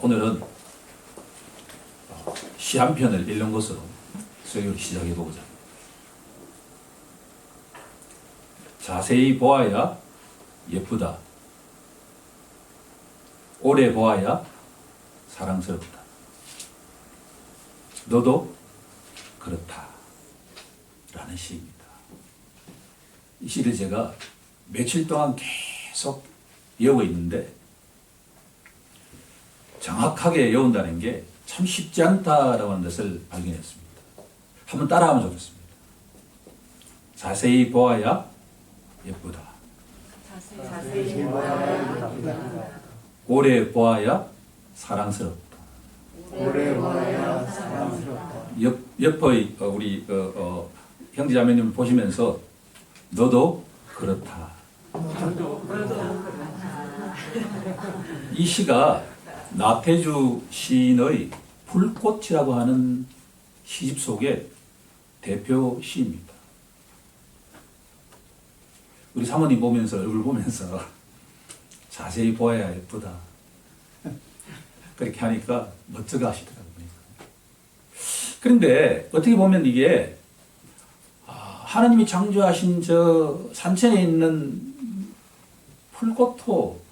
오늘은 시 한 편을 읽는 것으로 설교를 시작해 보고자 합니다. 자세히 보아야 예쁘다. 오래 보아야 사랑스럽다. 너도 그렇다. 라는 시입니다. 이 시를 제가 며칠 동안 계속 외우고 있는데 정확하게 외운다는 게 참 쉽지 않다라고 하는 것을 발견했습니다. 한번 따라하면 좋겠습니다. 자세히 보아야 예쁘다. 자세히 보아야 예쁘다. 오래 보아야 사랑스럽다. 오래 보아야 사랑스럽다. 옆의 우리 형제자매님을 보시면서 너도 그렇다. 이 시가 나태주 시인의 불꽃이라고 하는 시집 속의 대표 시입니다. 우리 사모님 보면서, 얼굴 보면서 자세히 보아야 예쁘다. 그렇게 하니까 멋져가 하시더라고요. 그런데 어떻게 보면 이게 하나님이 창조하신 저 산천에 있는 풀꽃도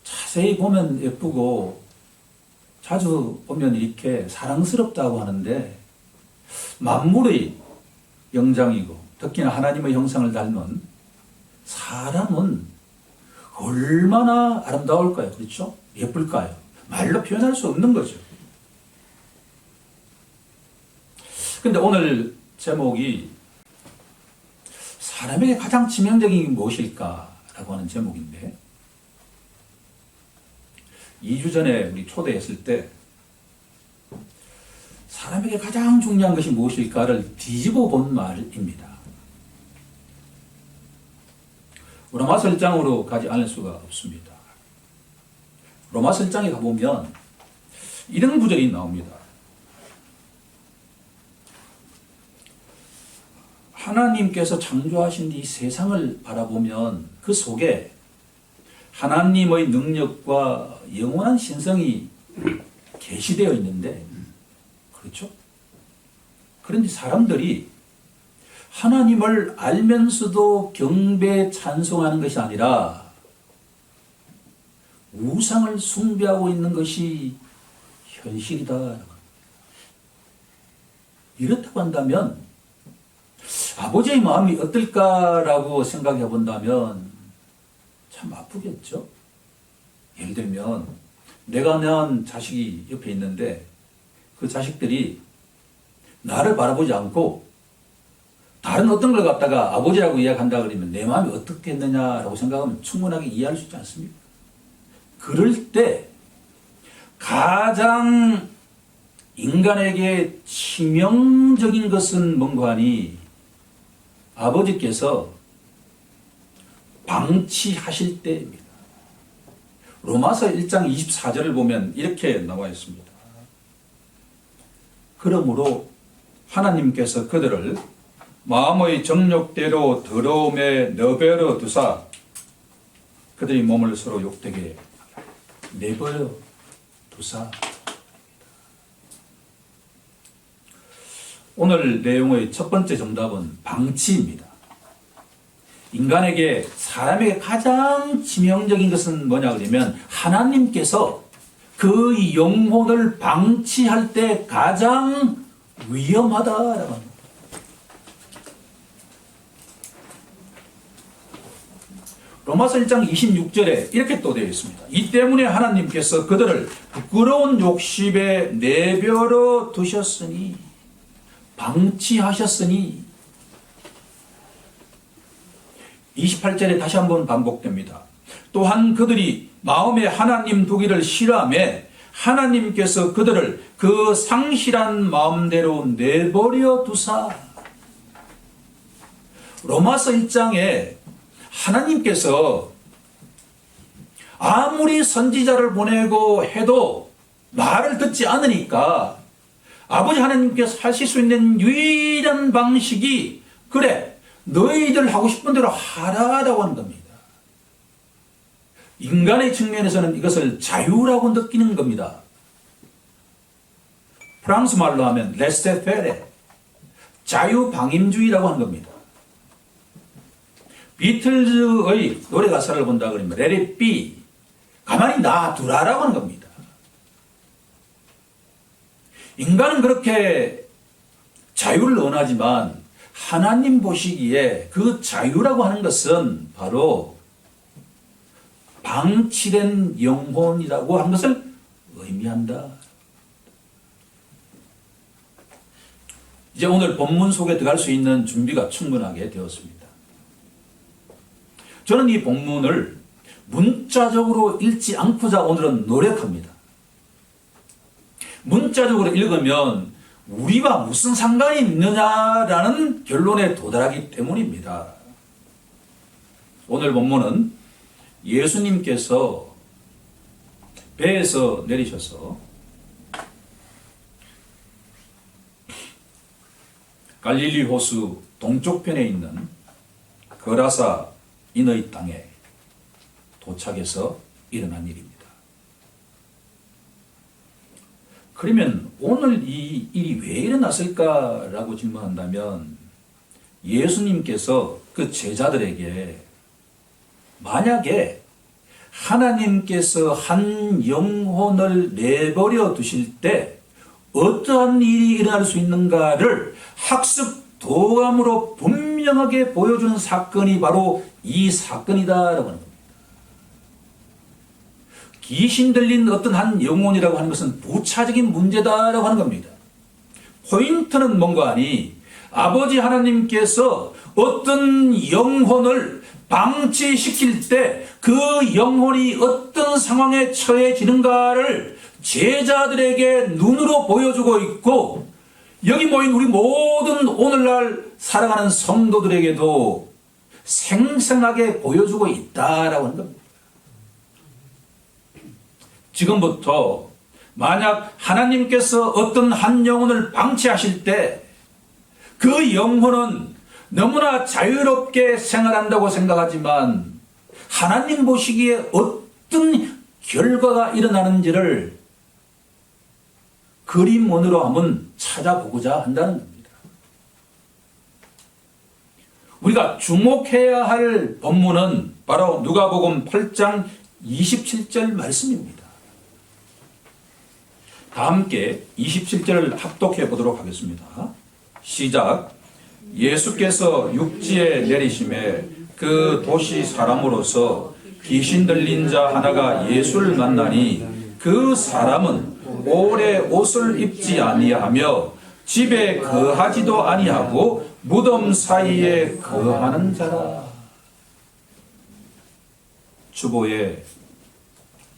자세히 보면 예쁘고 자주 보면 이렇게 사랑스럽다고 하는데 만물의 영장이고 특히나 하나님의 형상을 닮은 사람은 얼마나 아름다울까요? 그렇죠? 예쁠까요? 말로 표현할 수 없는 거죠. 근데 오늘 제목이 사람에게 가장 치명적인 게 무엇일까라고 하는 제목인데 2주 전에 우리 초대했을 때 사람에게 가장 중요한 것이 무엇일까를 뒤집어 본 말입니다. 로마서 1장으로 가지 않을 수가 없습니다. 로마서 1장에 가보면 이런 구절이 나옵니다. 하나님께서 창조하신 이 세상을 바라보면 그 속에 하나님의 능력과 영원한 신성이 계시되어 있는데, 그렇죠? 그런데 사람들이 하나님을 알면서도 경배 찬송하는 것이 아니라 우상을 숭배하고 있는 것이 현실이다. 이렇다고 한다면 아버지의 마음이 어떨까라고 생각해 본다면 참 아프겠죠? 예를 들면 내가 낳은 자식이 옆에 있는데 그 자식들이 나를 바라보지 않고 다른 어떤 걸 갖다가 아버지라고 이야기한다 그러면 내 마음이 어떻겠느냐라고 생각하면 충분하게 이해할 수 있지 않습니까? 그럴 때 가장 인간에게 치명적인 것은 뭔가 하니 아버지께서 방치하실 때입니다. 로마서 1장 24절을 보면 이렇게 나와 있습니다. 그러므로 하나님께서 그들을 마음의 정욕대로 더러움에 내버려 두사 그들의 몸을 서로 욕되게 내버려 두사. 오늘 내용의 첫 번째 정답은 방치입니다. 인간에게, 사람에게 가장 치명적인 것은 뭐냐 그러면 하나님께서 그 영혼을 방치할 때 가장 위험하다라고 합니다. 로마서 1장 26절에 이렇게 또 되어 있습니다. 이 때문에 하나님께서 그들을 부끄러운 욕심에 내버려 두셨으니, 방치하셨으니. 28절에 다시 한번 반복됩니다. 또한 그들이 마음에 하나님 두기를 싫어하며 하나님께서 그들을 그 상실한 마음대로 내버려 두사. 로마서 1장에 하나님께서 아무리 선지자를 보내고 해도 말을 듣지 않으니까 아버지 하나님께서 하실 수 있는 유일한 방식이 그래 너희들 하고 싶은 대로 하라라고 하는 겁니다. 인간의 측면에서는 이것을 자유라고 느끼는 겁니다. 프랑스 말로 하면 레세페레, 자유방임주의라고 하는 겁니다. 비틀즈의 노래 가사를 본다 그러면 Let it be, 가만히 놔두라라고 하는 겁니다. 인간은 그렇게 자유를 원하지만 하나님 보시기에 그 자유라고 하는 것은 바로 방치된 영혼이라고 하는 것을 의미한다. 이제 오늘 본문 속에 들어갈 수 있는 준비가 충분하게 되었습니다. 저는 이 본문을 문자적으로 읽지 않고자 오늘은 노력합니다. 문자적으로 읽으면 우리와 무슨 상관이 있느냐라는 결론에 도달하기 때문입니다. 오늘 본문은 예수님께서 배에서 내리셔서 갈릴리 호수 동쪽편에 있는 거라사 인의 땅에 도착해서 일어난 일입니다. 그러면 오늘 이 일이 왜 일어났을까라고 질문한다면 예수님께서 그 제자들에게 만약에 하나님께서 한 영혼을 내버려 두실 때 어떠한 일이 일어날 수 있는가를 학습 도감으로 분명하게 보여주는 사건이 바로 이 사건이다라고 하는 겁니다. 귀신 들린 어떤 한 영혼이라고 하는 것은 부차적인 문제다라고 하는 겁니다. 포인트는 뭔가 하니 아버지 하나님께서 어떤 영혼을 방치시킬 때 그 영혼이 어떤 상황에 처해지는가를 제자들에게 눈으로 보여주고 있고 여기 모인 우리 모든 오늘날 살아가는 성도들에게도 생생하게 보여주고 있다라고 하는 겁니다. 지금부터 만약 하나님께서 어떤 한 영혼을 방치하실 때 그 영혼은 너무나 자유롭게 생활한다고 생각하지만 하나님 보시기에 어떤 결과가 일어나는지를 그림원으로 한번 찾아보고자 한다는 겁니다. 우리가 주목해야 할 본문은 바로 누가복음 8장 27절 말씀입니다. 다 함께 27절을 합독해 보도록 하겠습니다. 시작. 예수께서 육지에 내리심에 그 도시 사람으로서 귀신 들린 자 하나가 예수를 만나니 그 사람은 오래 옷을 입지 아니하며 집에 거하지도 아니하고 무덤 사이에 거하는 자라. 주보에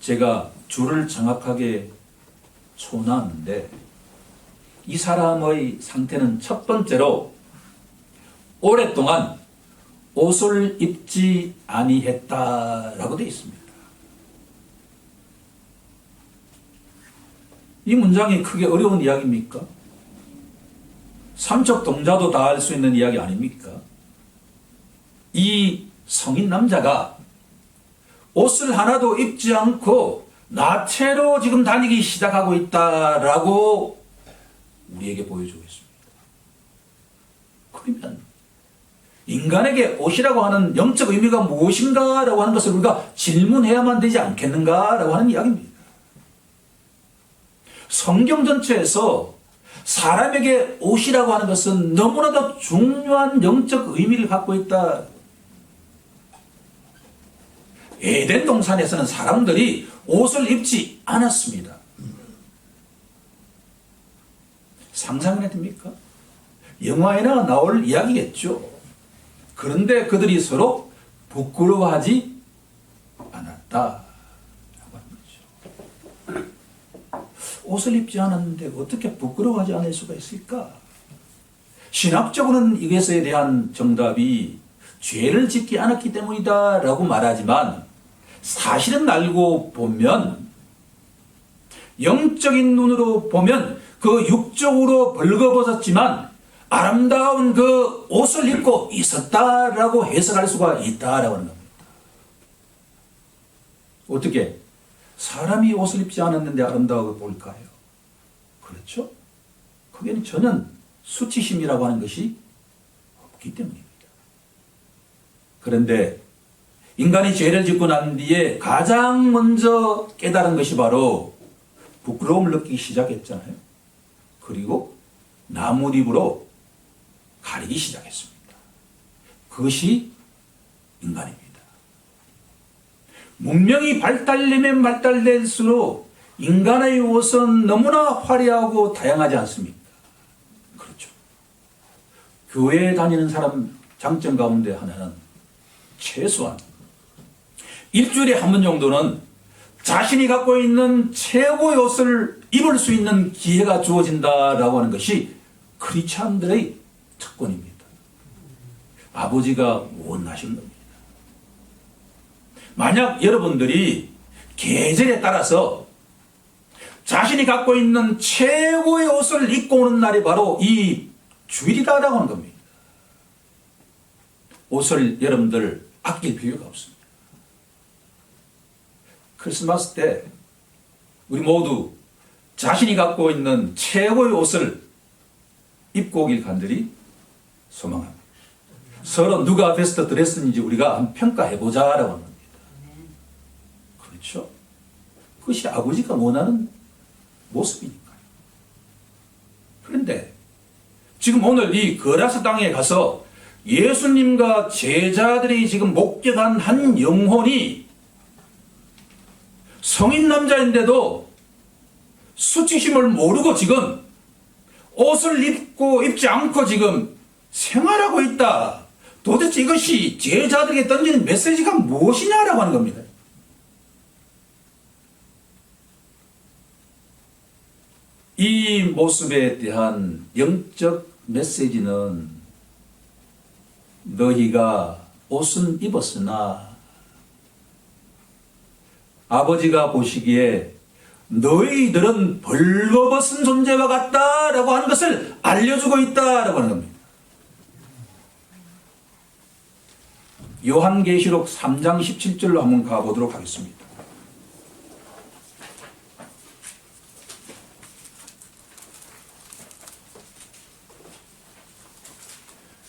제가 줄을 정확하게 쳐놨는데 이 사람의 상태는 첫 번째로 오랫동안 옷을 입지 아니했다라고 되어 있습니다. 이 문장이 크게 어려운 이야기입니까? 삼척 동자도 다 알 수 있는 이야기 아닙니까? 이 성인 남자가 옷을 하나도 입지 않고 나체로 지금 다니기 시작하고 있다라고 우리에게 보여주고 있습니다. 그러면 인간에게 옷이라고 하는 영적 의미가 무엇인가라고 하는 것을 우리가 질문해야만 되지 않겠는가라고 하는 이야기입니다. 성경 전체에서 사람에게 옷이라고 하는 것은 너무나도 중요한 영적 의미를 갖고 있다. 에덴 동산에서는 사람들이 옷을 입지 않았습니다. 상상이 됩니까? 영화에나 나올 이야기겠죠. 그런데 그들이 서로 부끄러워하지 않았다. 옷을 입지 않았는데 어떻게 부끄러워하지 않을 수가 있을까? 신학적으로는 이것에 대한 정답이 죄를 짓지 않았기 때문이다 라고 말하지만 사실은 알고 보면 영적인 눈으로 보면 그 육적으로 벌거벗었지만 아름다운 그 옷을 입고 있었다라고 해석할 수가 있다라고 하는 겁니다. 어떻게? 사람이 옷을 입지 않았는데 아름다워 보일까요? 그렇죠? 거기에는 전혀 수치심이라고 하는 것이 없기 때문입니다. 그런데 인간이 죄를 짓고 난 뒤에 가장 먼저 깨달은 것이 바로 부끄러움을 느끼기 시작했잖아요. 그리고 나뭇잎으로 가리기 시작했습니다. 그것이 인간입니다. 문명이 발달되면 발달될수록 인간의 옷은 너무나 화려하고 다양하지 않습니까? 그렇죠. 교회에 다니는 사람 장점 가운데 하나는 최소한 일주일에 한 번 정도는 자신이 갖고 있는 최고의 옷을 입을 수 있는 기회가 주어진다라고 하는 것이 크리스찬들의 특권입니다. 아버지가 원하신 겁니다. 만약 여러분들이 계절에 따라서 자신이 갖고 있는 최고의 옷을 입고 오는 날이 바로 이 주일이다라고 하는 겁니다. 옷을 여러분들 아낄 필요가 없습니다. 크리스마스 때 우리 모두 자신이 갖고 있는 최고의 옷을 입고 오길 간절히 소망합니다. 서로 누가 베스트 드레스인지 우리가 한번 평가해보자라고 하는 겁니다. 그렇죠? 그것이 아버지가 원하는 모습이니까요. 그런데 지금 오늘 이 거라사 땅에 가서 예수님과 제자들이 지금 목격한 한 영혼이 성인 남자인데도 수치심을 모르고 지금 옷을 입지 않고 지금 생활하고 있다. 도대체 이것이 제자들에게 던지는 메시지가 무엇이냐라고 하는 겁니다. 이 모습에 대한 영적 메시지는 너희가 옷은 입었으나 아버지가 보시기에 너희들은 벌거벗은 존재와 같다라고 하는 것을 알려주고 있다라고 하는 겁니다. 요한계시록 3장 17절로 한번 가보도록 하겠습니다.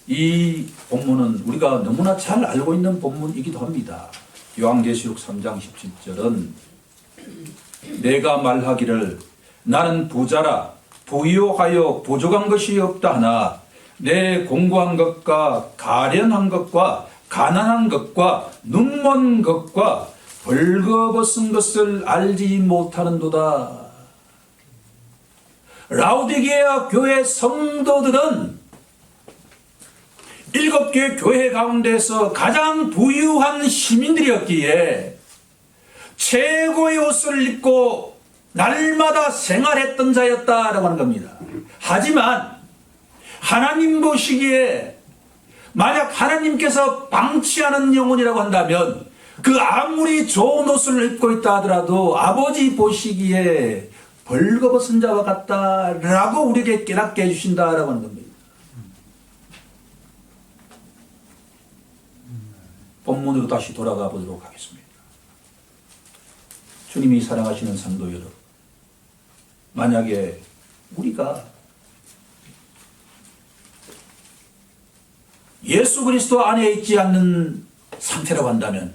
이 본문은 우리가 너무나 잘 알고 있는 본문이기도 합니다. 요한계시록 3장 17절은 내가 말하기를 나는 부자라 부유하여 부족한 것이 없다 하나 내 공고한 것과 가련한 것과 가난한 것과 눈먼 것과 벌거벗은 것을 알지 못하는도다. 라오디게아 교회 성도들은 7개 교회 가운데서 가장 부유한 시민들이었기에 최고의 옷을 입고 날마다 생활했던 자였다라고 하는 겁니다. 하지만 하나님 보시기에 만약 하나님께서 방치하는 영혼이라고 한다면 그 아무리 좋은 옷을 입고 있다 하더라도 아버지 보시기에 벌거벗은 자와 같다라고 우리에게 깨닫게 해주신다라고 하는 겁니다. 본문으로 다시 돌아가 보도록 하겠습니다. 주님이 사랑하시는 성도 여러분, 만약에 우리가 예수 그리스도 안에 있지 않는 상태라고 한다면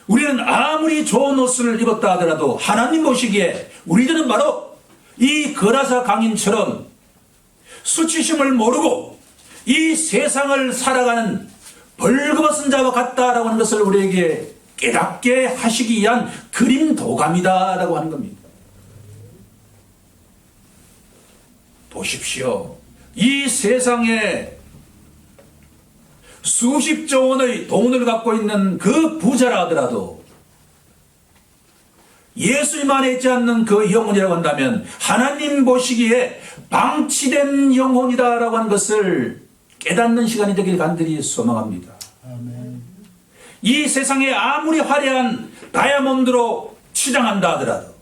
우리는 아무리 좋은 옷을 입었다 하더라도 하나님 보시기에 우리들은 바로 이 거라사 강인처럼 수치심을 모르고 이 세상을 살아가는 벌거벗은 자와 같다라고 하는 것을 우리에게 깨닫게 하시기 위한 그림 도감이다라고 하는 겁니다. 보십시오. 이 세상에 수십조 원의 돈을 갖고 있는 그 부자라 하더라도 예수님 안에 있지 않는 그 영혼이라고 한다면 하나님 보시기에 방치된 영혼이다라고 하는 것을 깨닫는 시간이 되길 간절히 소망합니다. 아멘. 이 세상에 아무리 화려한 다이아몬드로 치장한다 하더라도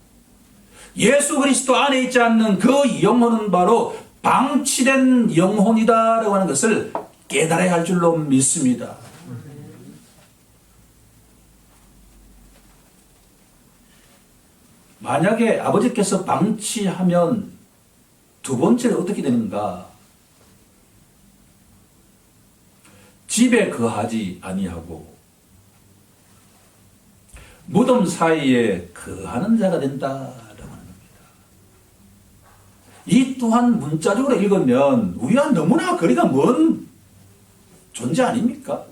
예수 그리스도 안에 있지 않는 그 영혼은 바로 방치된 영혼이다라고 하는 것을 깨달아야 할 줄로 믿습니다. 만약에 아버지께서 방치하면 두 번째는 어떻게 되는가? 집에 거하지 아니하고 무덤 사이에 거하는 자가 된다라고 하는 겁니다. 이 또한 문자적으로 읽으면 우리와 너무나 거리가 먼 존재 아닙니까?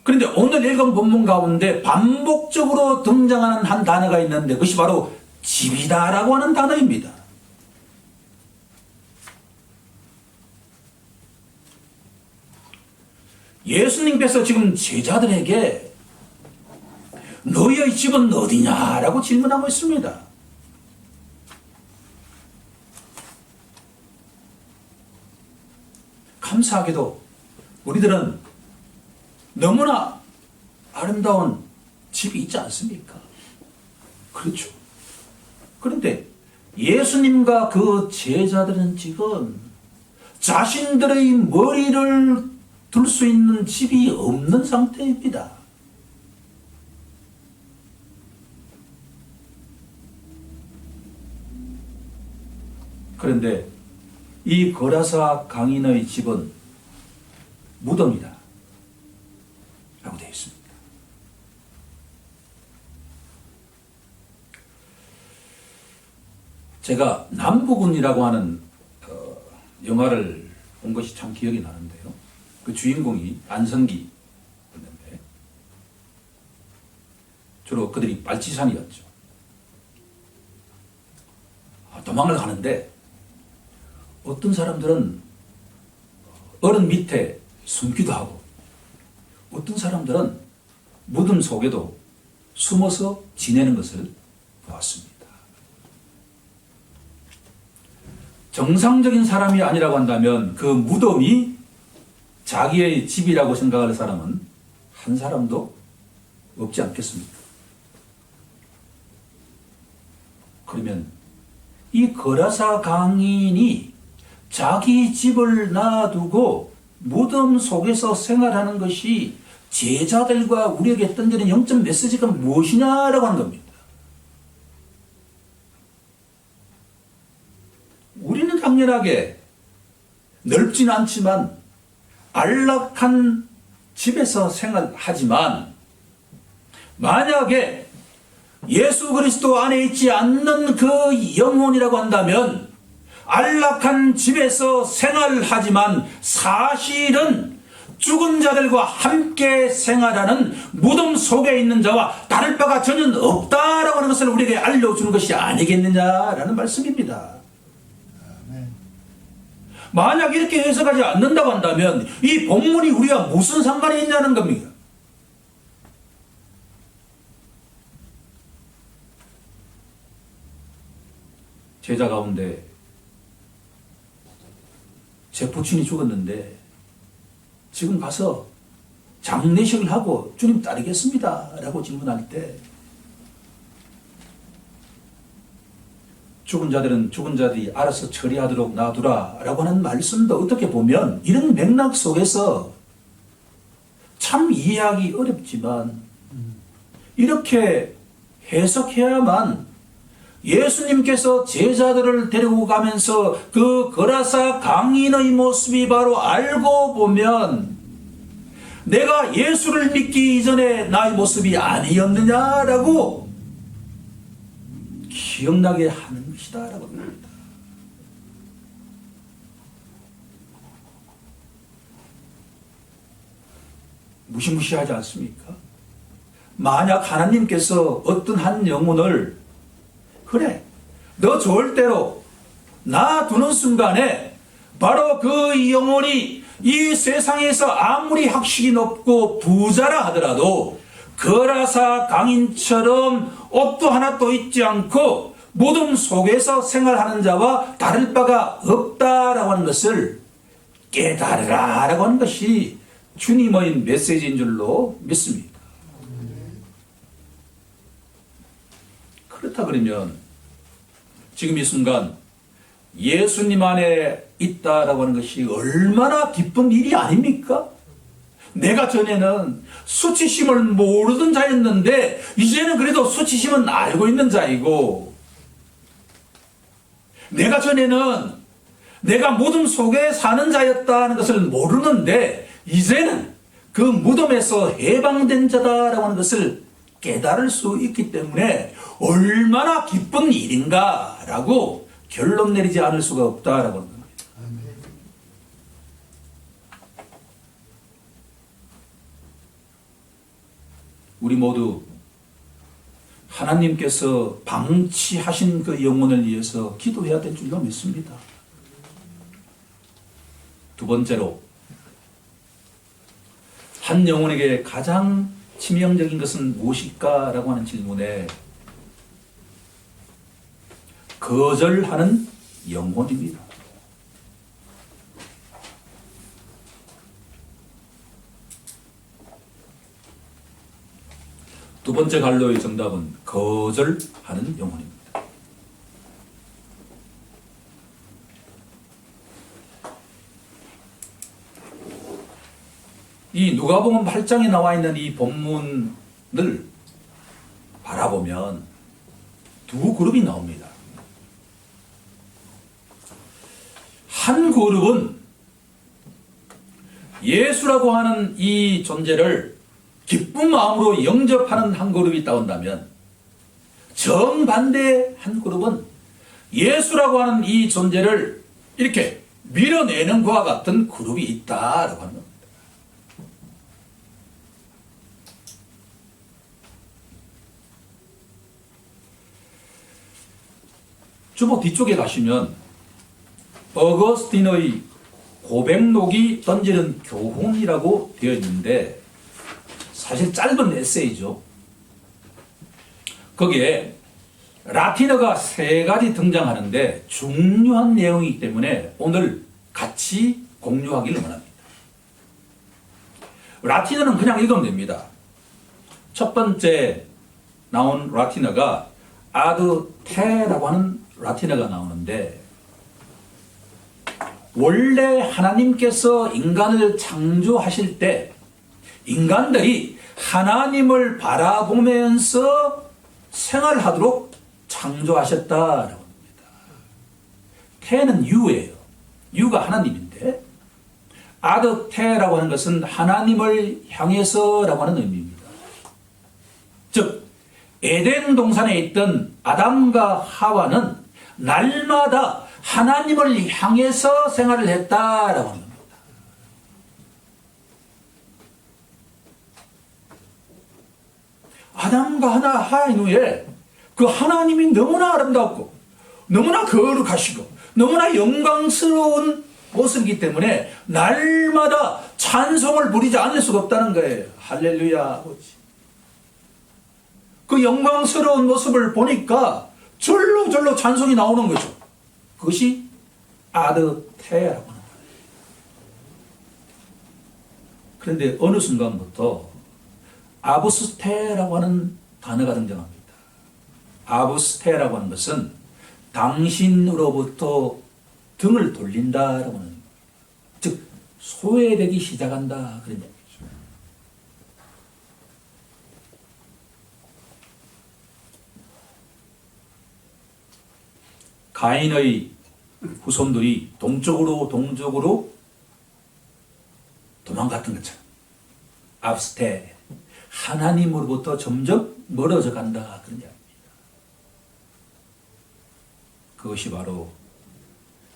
그런데 오늘 읽은 본문 가운데 반복적으로 등장하는 한 단어가 있는데 그것이 바로 집이다라고 하는 단어입니다. 예수님께서 지금 제자들에게 너희의 집은 어디냐라고 질문하고 있습니다. 감사하게도 우리들은 너무나 아름다운 집이 있지 않습니까? 그렇죠. 그런데 예수님과 그 제자들은 지금 자신들의 머리를 둘 수 있는 집이 없는 상태입니다. 그런데 이 거라사 강인의 집은 무덤이다 라고 되어 있습니다. 제가 남부군이라고 하는 영화를 본 것이 참 기억이 나는데요. 그 주인공이 안성기였는데 주로 그들이 빨치산이었죠. 도망을 가는데 어떤 사람들은 어른 밑에 숨기도 하고 어떤 사람들은 무덤 속에도 숨어서 지내는 것을 보았습니다. 정상적인 사람이 아니라고 한다면 그 무덤이 자기의 집이라고 생각하는 사람은 한 사람도 없지 않겠습니까? 그러면 이 거라사 강인이 자기 집을 놔두고 무덤 속에서 생활하는 것이 제자들과 우리에게 던지는 영적 메시지가 무엇이냐라고 하는 겁니다. 우리는 당연하게 넓지는 않지만 안락한 집에서 생활하지만 만약에 예수 그리스도 안에 있지 않는 그 영혼이라고 한다면 안락한 집에서 생활하지만 사실은 죽은 자들과 함께 생활하는 무덤 속에 있는 자와 다를 바가 전혀 없다라고 하는 것을 우리에게 알려주는 것이 아니겠느냐라는 말씀입니다. 만약 이렇게 해석하지 않는다고 한다면 이 본문이 우리가 무슨 상관이 있냐는 겁니다. 제자 가운데 제 부친이 죽었는데 지금 가서 장례식을 하고 주님 따르겠습니다 라고 질문할 때 죽은 자들은 죽은 자들이 알아서 처리하도록 놔두라 라고 하는 말씀도 어떻게 보면 이런 맥락 속에서 참 이해하기 어렵지만 이렇게 해석해야만 예수님께서 제자들을 데리고 가면서 그 거라사 강인의 모습이 바로 알고 보면 내가 예수를 믿기 이전에 나의 모습이 아니었느냐라고 기억나게 하는 것이다 라고 합니다. 무시무시하지 않습니까? 만약 하나님께서 어떤 한 영혼을 그래 너 좋을 대로 놔두는 순간에 바로 그 영혼이 이 세상에서 아무리 학식이 높고 부자라 하더라도 거라사 강인처럼 옷도 하나도 입지 않고 무덤 속에서 생활하는 자와 다를 바가 없다라고 하는 것을 깨달으라라고 하는 것이 주님의 메시지인 줄로 믿습니다. 그렇다 그러면 지금 이 순간 예수님 안에 있다라고 하는 것이 얼마나 기쁜 일이 아닙니까? 내가 전에는 수치심을 모르던 자였는데 이제는 그래도 수치심은 알고 있는 자이고 내가 전에는 내가 무덤 속에 사는 자였다는 것을 모르는데 이제는 그 무덤에서 해방된 자다라고 하는 것을 깨달을 수 있기 때문에 얼마나 기쁜 일인가라고 결론 내리지 않을 수가 없다라고 하는 겁니다. 우리 모두 하나님께서 방치하신 그 영혼을 위해서 기도해야 될 줄로 믿습니다. 두 번째로, 한 영혼에게 가장 치명적인 것은 무엇일까? 라고 하는 질문에 거절하는 영혼입니다. 두 번째 갈로의 정답은 거절하는 영혼입니다. 이 누가복음 8장에 나와 있는 이 본문을 바라보면 두 그룹이 나옵니다. 한 그룹은 예수라고 하는 이 존재를 기쁜 마음으로 영접하는 한 그룹이 있다 한다면, 정반대 한 그룹은 예수라고 하는 이 존재를 이렇게 밀어내는 것과 같은 그룹이 있다라고 하는 겁니다. 주보 뒤쪽에 가시면 어거스틴의 고백록이 던지는 교훈이라고 되어 있는데, 사실 짧은 에세이죠. 거기에 라틴어가 3가지 등장하는데 중요한 내용이기 때문에 오늘 같이 공유하기를 원합니다. 라틴어는 그냥 읽으면 됩니다. 첫 번째 나온 라틴어가 아드테라고 하는 라틴어가 나오는데, 원래 하나님께서 인간을 창조하실 때 인간들이 하나님을 바라보면서 생활하도록 창조하셨다라고 합니다. 태는 유예요. 유가 하나님인데, 아드테라고 하는 것은 하나님을 향해서라고 하는 의미입니다. 즉 에덴 동산에 있던 아담과 하와는 날마다 하나님을 향해서 생활을 했다라고 하는 겁니다. 아담과 하와인 후에 그 하나님이 너무나 아름답고 너무나 거룩하시고 너무나 영광스러운 모습이기 때문에 날마다 찬송을 부리지 않을 수가 없다는 거예요. 할렐루야 아버지. 그 영광스러운 모습을 보니까 절로 찬송이 나오는 거죠. 그것이 아드테라고 하는 거예요. 그런데 어느 순간부터 아부스테라고 하는 단어가 등장합니다. 아부스테라고 하는 것은 당신으로부터 등을 돌린다라고 하는, 즉 소외되기 시작한다 그런 얘기죠. 가인의 후손들이 동쪽으로 도망갔던 것처럼 아부스테, 하나님으로부터 점점 멀어져 간다 그런 이야기입니다. 그것이 바로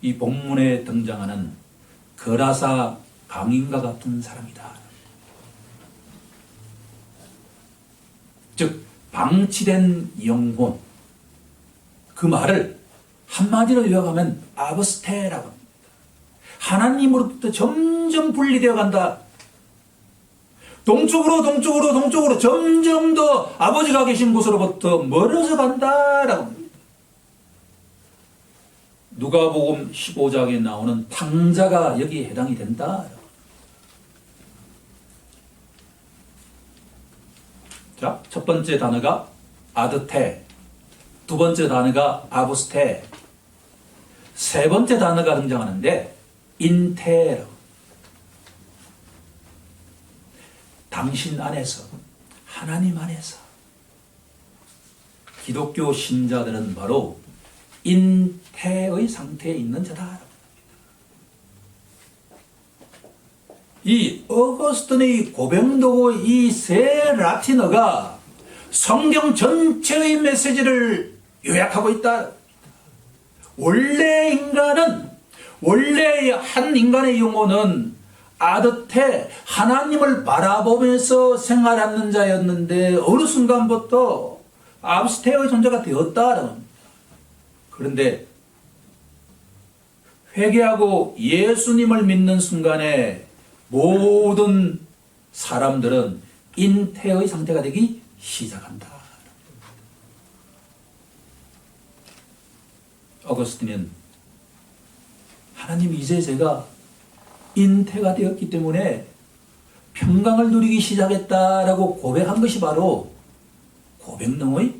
이 본문에 등장하는 거라사 강인과 같은 사람이다. 즉 방치된 영혼, 그 말을 한마디로 요약하면 아부스테라고 합니다. 하나님으로부터 점점 분리되어 간다. 동쪽으로 점점 더 아버지가 계신 곳으로부터 멀어져 간다라고 합니다. 누가복음 15장에 나오는 탕자가 여기에 해당이 된다. 자, 첫 번째 단어가 아드테, 두 번째 단어가 아부스테, 세 번째 단어가 등장하는데 인테라고. 당신 안에서, 하나님 안에서. 기독교 신자들은 바로 인태의 상태에 있는 자다. 이 어거스틴의 고백도고 이 세 라틴어가 성경 전체의 메시지를 요약하고 있다. 원래 한 인간의 영혼은 아드테 하나님을 바라보면서 생활하는 자였는데 어느 순간부터 압스테의 존재가 되었다. 그런데 회개하고 예수님을 믿는 순간에 모든 사람들은 인태의 상태가 되기 시작한다. 어거스틴은 하나님, 이제 제가 인태가 되었기 때문에 평강을 누리기 시작했다라고 고백한 것이 바로 고백능의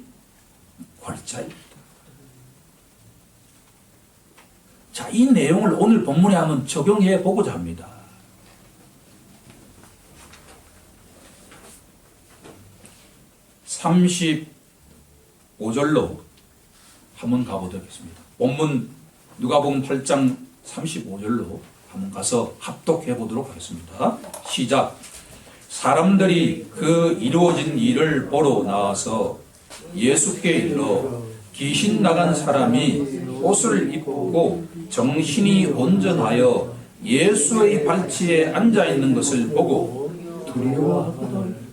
골자입니다. 자, 이 내용을 오늘 본문에 한번 적용해 보고자 합니다. 35절로 한번 가보도록 하겠습니다. 본문 누가복음 8장 35절로 한번 가서 합독해 보도록 하겠습니다. 시작. 사람들이 그 이루어진 일을 보러 나와서 예수께 이르러 귀신 나간 사람이 옷을 입고 정신이 온전하여 예수의 발치에 앉아 있는 것을 보고 두려워하거든.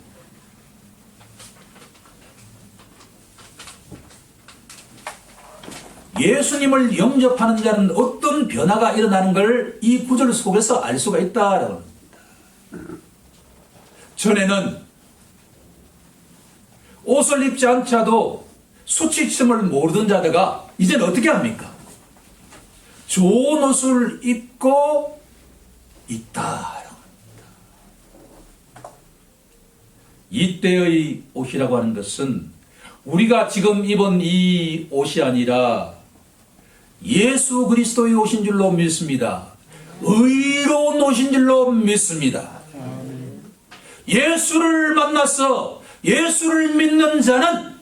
예수님을 영접하는 자는 어떤 변화가 일어나는 걸 이 구절 속에서 알 수가 있다라고 합니다. 전에는 옷을 입지 않자도 수치심을 모르던 자들가 이제는 어떻게 합니까? 좋은 옷을 입고 있다. 이때의 옷이라고 하는 것은 우리가 지금 입은 이 옷이 아니라 예수 그리스도의 옷인 줄로 믿습니다. 의로운 옷인 줄로 믿습니다. 예수를 만나서 예수를 믿는 자는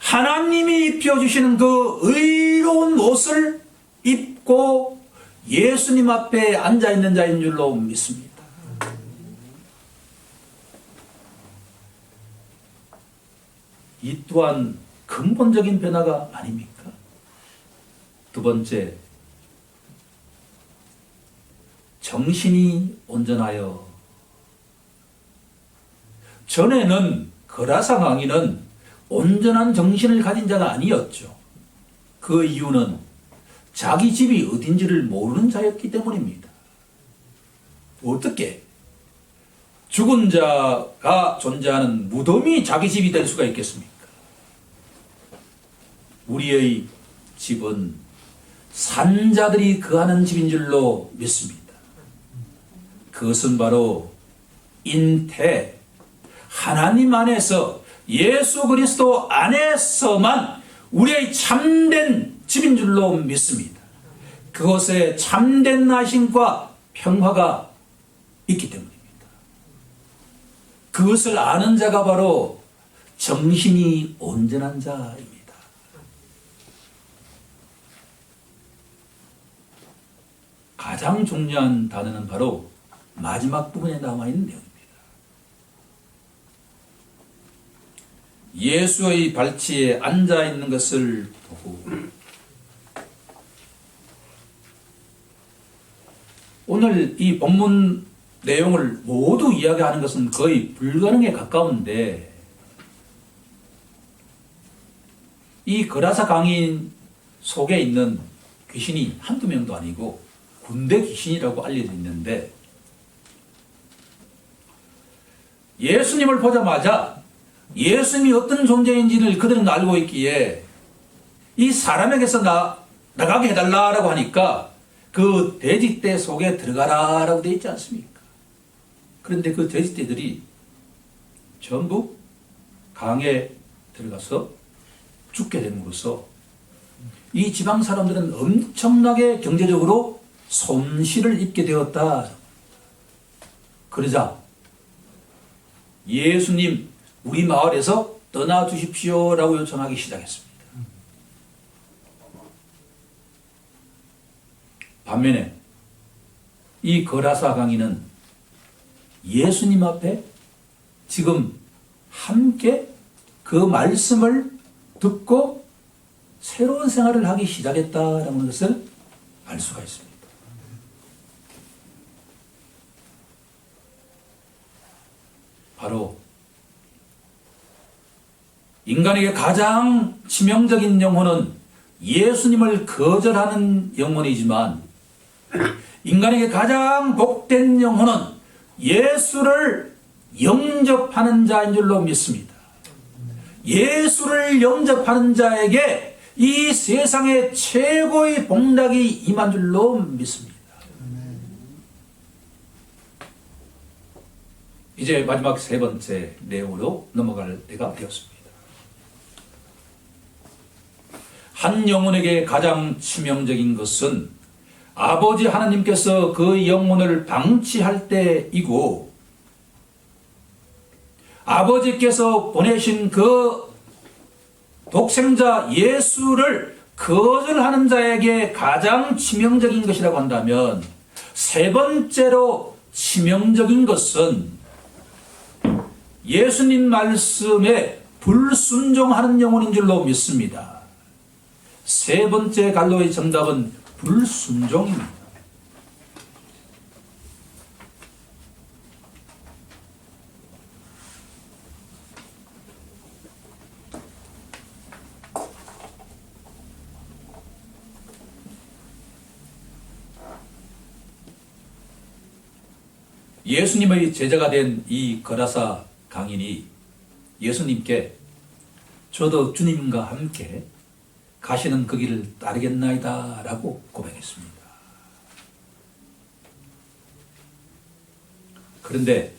하나님이 입혀주시는 그 의로운 옷을 입고 예수님 앞에 앉아있는 자인 줄로 믿습니다. 이 또한 근본적인 변화가 아닙니까? 두 번째, 정신이 온전하여. 전에는 거라사 강인은 온전한 정신을 가진 자가 아니었죠. 그 이유는 자기 집이 어딘지를 모르는 자였기 때문입니다. 어떻게 죽은 자가 존재하는 무덤이 자기 집이 될 수가 있겠습니까? 우리의 집은 산자들이 거하는 집인 줄로 믿습니다. 그것은 바로 인태, 하나님 안에서 예수 그리스도 안에서만 우리의 참된 집인 줄로 믿습니다. 그것에 참된 나심과 평화가 있기 때문입니다. 그것을 아는 자가 바로 정신이 온전한 자입니다. 가장 중요한 단어는 바로 마지막 부분에 남아있는 내용입니다. 예수의 발치에 앉아있는 것을 보고, 오늘 이 본문 내용을 모두 이야기하는 것은 거의 불가능에 가까운데, 이 거라사 강인 속에 있는 귀신이 한두 명도 아니고 군대 귀신이라고 알려져 있는데, 예수님을 보자마자 예수님이 어떤 존재인지를 그들은 알고 있기에 이 사람에게서 나가게 해달라고 하니까 그 돼지떼 속에 들어가라라고 되어 있지 않습니까? 그런데 그 돼지떼들이 전부 강에 들어가서 죽게 됨으로써 이 지방 사람들은 엄청나게 경제적으로 손실을 입게 되었다. 그러자 예수님, 우리 마을에서 떠나 주십시오라고 요청하기 시작했습니다. 반면에 이 거라사 강인은 예수님 앞에 지금 함께 그 말씀을 듣고 새로운 생활을 하기 시작했다라는 것을 알 수가 있습니다. 바로 인간에게 가장 치명적인 영혼은 예수님을 거절하는 영혼이지만 인간에게 가장 복된 영혼은 예수를 영접하는 자인 줄로 믿습니다. 예수를 영접하는 자에게 이 세상의 최고의 복락이 임한 줄로 믿습니다. 이제 마지막 세 번째 내용으로 넘어갈 때가 되었습니다. 한 영혼에게 가장 치명적인 것은 아버지 하나님께서 그 영혼을 방치할 때이고 아버지께서 보내신 그 독생자 예수를 거절하는 자에게 가장 치명적인 것이라고 한다면 세 번째로 치명적인 것은 예수님 말씀에 불순종하는 영혼인 줄로 믿습니다. 세 번째 갈로의 정답은 불순종입니다. 예수님의 제자가 된 이 거라사 강인이 예수님께 저도 주님과 함께 가시는 그 길을 따르겠나이다 라고 고백했습니다. 그런데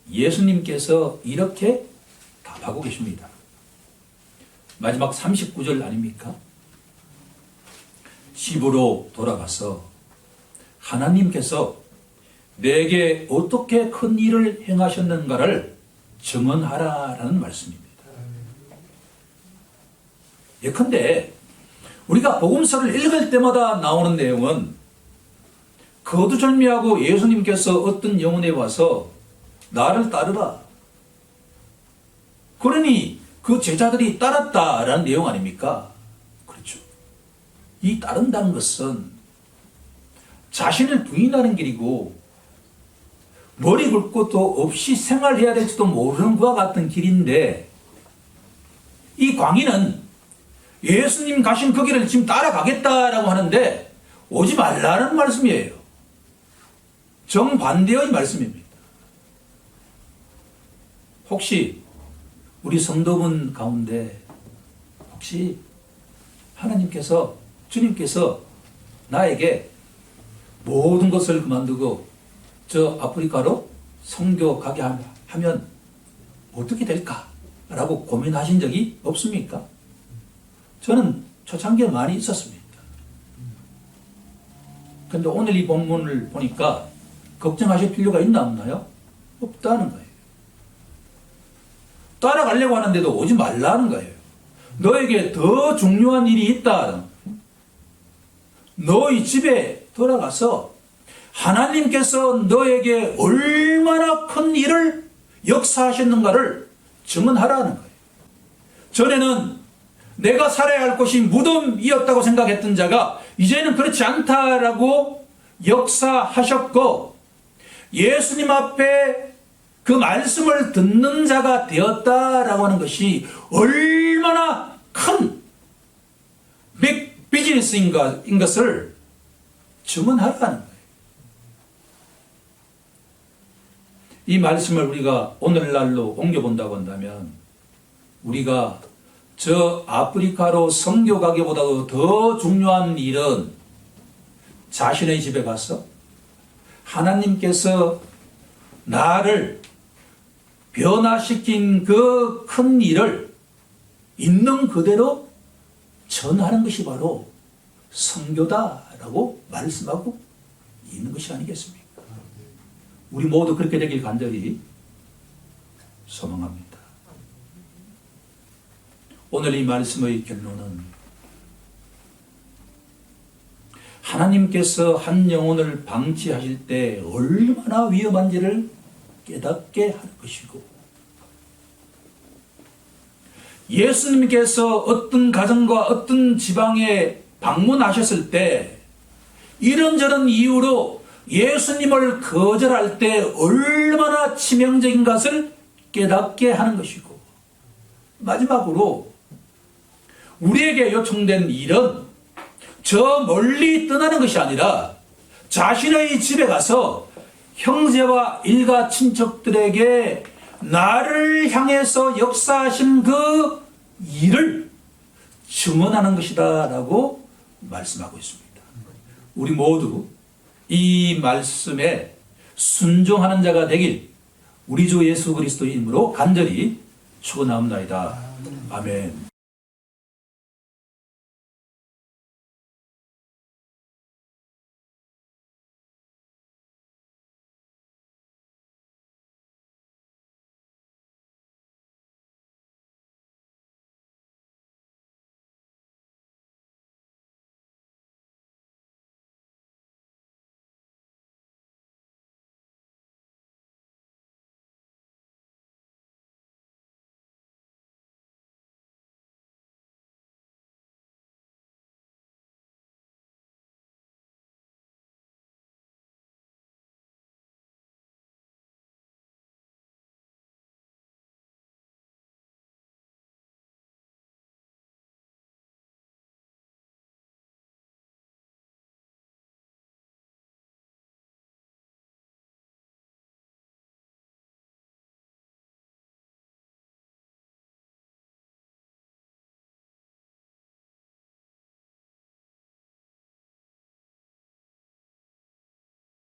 예수님께서 이렇게 답하고 계십니다. 마지막 39절 아닙니까? 집으로 돌아가서 하나님께서 내게 어떻게 큰 일을 행하셨는가를 증언하라라는 말씀입니다. 예컨대 우리가 복음서를 읽을 때마다 나오는 내용은 거두절미하고 예수님께서 어떤 영혼에 와서 나를 따르라. 그러니 그 제자들이 따랐다라는 내용 아닙니까? 그렇죠. 이 따른다는 것은 자신을 부인하는 길이고 머리 굴 것도 없이 생활해야 될지도 모르는 것과 같은 길인데 이 광인은 예수님 가신 그 길을 지금 따라가겠다라고 하는데 오지 말라는 말씀이에요. 정반대의 말씀입니다. 혹시 우리 성도분 가운데 혹시 하나님께서 주님께서 나에게 모든 것을 그만두고 저 아프리카로 선교 가게 하면 어떻게 될까라고 고민하신 적이 없습니까? 저는 초창기에 많이 있었습니다. 그런데 오늘 이 본문을 보니까 걱정하실 필요가 있나 없나요? 없다는 거예요. 따라가려고 하는데도 오지 말라는 거예요. 너에게 더 중요한 일이 있다. 너희 집에 돌아가서 하나님께서 너에게 얼마나 큰 일을 역사하셨는가를 증언하라는 거예요. 전에는 내가 살아야 할 곳이 무덤이었다고 생각했던 자가 이제는 그렇지 않다라고 역사하셨고 예수님 앞에 그 말씀을 듣는 자가 되었다라고 하는 것이 얼마나 큰 비즈니스인 것을 증언하라는 거예요. 이 말씀을 우리가 오늘날로 옮겨본다고 한다면 우리가 저 아프리카로 선교 가기보다도 더 중요한 일은 자신의 집에 가서 하나님께서 나를 변화시킨 그 큰 일을 있는 그대로 전하는 것이 바로 선교다라고 말씀하고 있는 것이 아니겠습니까? 우리 모두 그렇게 되길 간절히 소망합니다. 오늘 이 말씀의 결론은 하나님께서 한 영혼을 방치하실 때 얼마나 위험한지를 깨닫게 하는 것이고, 예수님께서 어떤 가정과 어떤 지방에 방문하셨을 때 이런저런 이유로 예수님을 거절할 때 얼마나 치명적인 것을 깨닫게 하는 것이고, 마지막으로 우리에게 요청된 일은 저 멀리 떠나는 것이 아니라 자신의 집에 가서 형제와 일가 친척들에게 나를 향해서 역사하신 그 일을 증언하는 것이다 라고 말씀하고 있습니다. 우리 모두 이 말씀에 순종하는 자가 되길 우리 주 예수 그리스도의 이름으로 간절히 축원하옵나이다. 아멘.